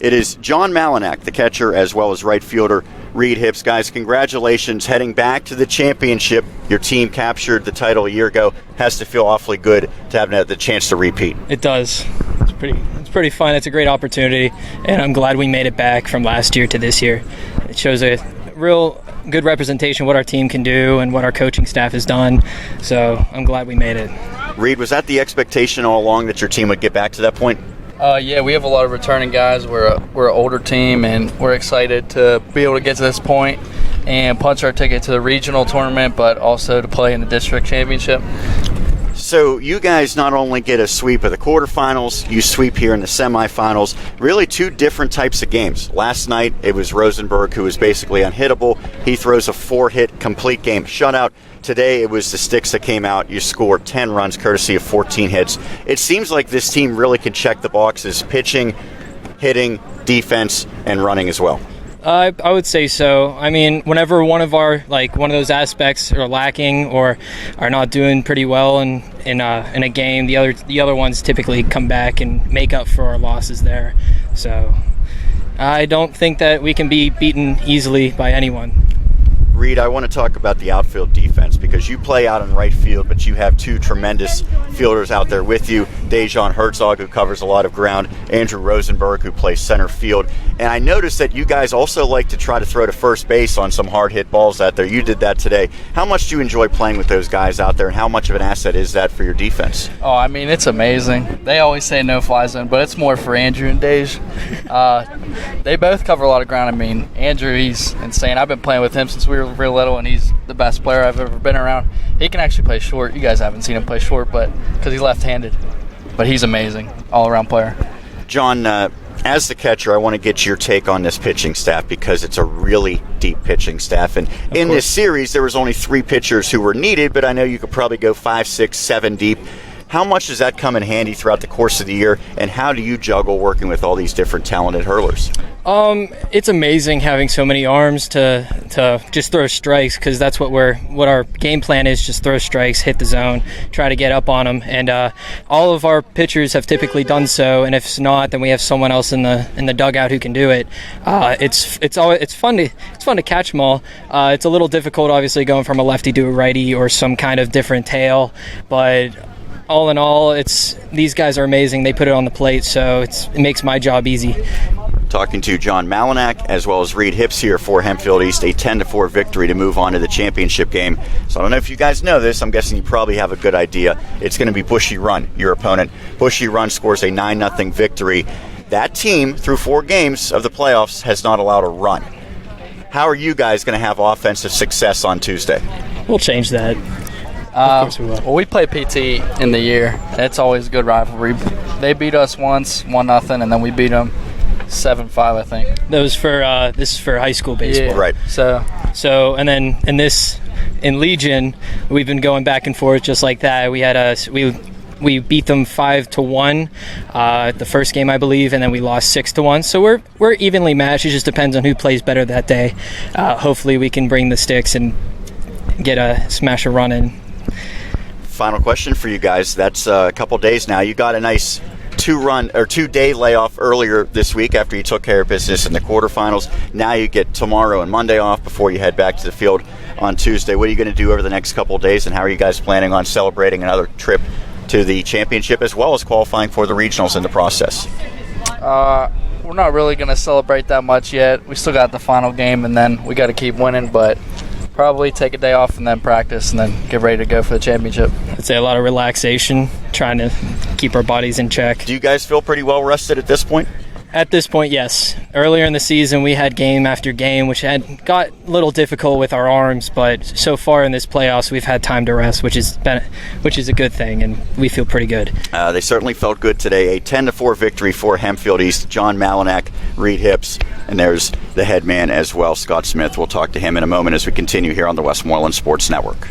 It is John Malinak, the catcher, as well as right fielder Reed Hips. Guys, congratulations heading back to the championship. Your team captured the title a year ago. Has to feel awfully good to have the chance to repeat. It does. It's pretty fun. It's a great opportunity, and I'm glad we made it back from last year to this year. It shows a real good representation of what our team can do and what our coaching staff has done. So I'm glad we made it. Reed, was that the expectation all along that your team would get back to that point? Yeah, we have a lot of returning guys. We're an older team, and we're excited to be able to get to this point and punch our ticket to the regional tournament, but also to play in the district championship. So you guys not only get a sweep of the quarterfinals, you sweep here in the semifinals. Really two different types of games. Last night it was Rosenberg, who was basically unhittable. He throws a 4-hit complete game shutout. Today it was the Sticks that came out. You scored 10 runs courtesy of 14 hits. It seems like this team really can check the boxes: pitching, hitting, defense, and running as well. I would say so. I mean, whenever one of those aspects are lacking or are not doing pretty well in a game, the other ones typically come back and make up for our losses there. So I don't think that we can be beaten easily by anyone. Reed, I want to talk about the outfield defense because you play out in right field, but you have two tremendous fielders out there with you. Dejan Herzog, who covers a lot of ground, Andrew Rosenberg, who plays center field. And I noticed that you guys also like to try to throw to first base on some hard-hit balls out there. You did that today. How much do you enjoy playing with those guys out there, and how much of an asset is that for your defense? Oh, I mean, it's amazing. They always say no-fly zone, but it's more for Andrew and Dej. They both cover a lot of ground. I mean, Andrew, he's insane. I've been playing with him since we were real little, and he's the best player I've ever been around. He can actually play short. You guys haven't seen him play short, but because he's left-handed. But he's amazing, all-around player. John, as the catcher, I want to get your take on this pitching staff because it's a really deep pitching staff. And in this series, there was only 3 pitchers who were needed, but I know you could probably go 5, 6, 7 deep. How much does that come in handy throughout the course of the year, and how do you juggle working with all these different talented hurlers? It's amazing having so many arms to just throw strikes, because that's what our game plan is: just throw strikes, hit the zone, try to get up on them. And all of our pitchers have typically done so, and if it's not, then we have someone else in the dugout who can do it. It's fun to catch them all. It's a little difficult, obviously, going from a lefty to a righty or some kind of different tail, but all in all, these guys are amazing. They put it on the plate, so it makes my job easy. Talking to John Malinak as well as Reed Hips here for Hempfield East, a 10-4 victory to move on to the championship game. So I don't know if you guys know this. I'm guessing you probably have a good idea. It's going to be Bushy Run, your opponent. Bushy Run scores a 9-0 victory. That team, through 4 games of the playoffs, has not allowed a run. How are you guys going to have offensive success on Tuesday? We'll change that. Of course we will. Well, we play PT in the year. It's always a good rivalry. They beat us once, 1-0, and then we beat them 7-5, I think. This is for high school baseball. Yeah. Right. So and then in Legion, we've been going back and forth just like that. We beat them 5-1 the first game, I believe, and then we lost 6-1. So we're evenly matched. It just depends on who plays better that day. Hopefully we can bring the sticks and smash a run in. Final question for you guys. That's a couple days now. You got a nice 2-day layoff earlier this week after you took care of business in the quarterfinals. Now you get tomorrow and Monday off before you head back to the field on Tuesday. What are you going to do over the next couple of days, and how are you guys planning on celebrating another trip to the championship as well as qualifying for the regionals in the process? We're not really going to celebrate that much yet. We still got the final game, and then we got to keep winning, but probably take a day off and then practice and then get ready to go for the championship. I'd say a lot of relaxation, trying to keep our bodies in check. Do you guys feel pretty well rested at this point? At this point, yes. Earlier in the season, we had game after game, which had got a little difficult with our arms, but so far in this playoffs, we've had time to rest, which is a good thing, and we feel pretty good. They certainly felt good today. A 10-4 victory for Hempfield East. John Malinak, Reed Hips, and there's the head man as well, Scott Smith. We'll talk to him in a moment as we continue here on the Westmoreland Sports Network.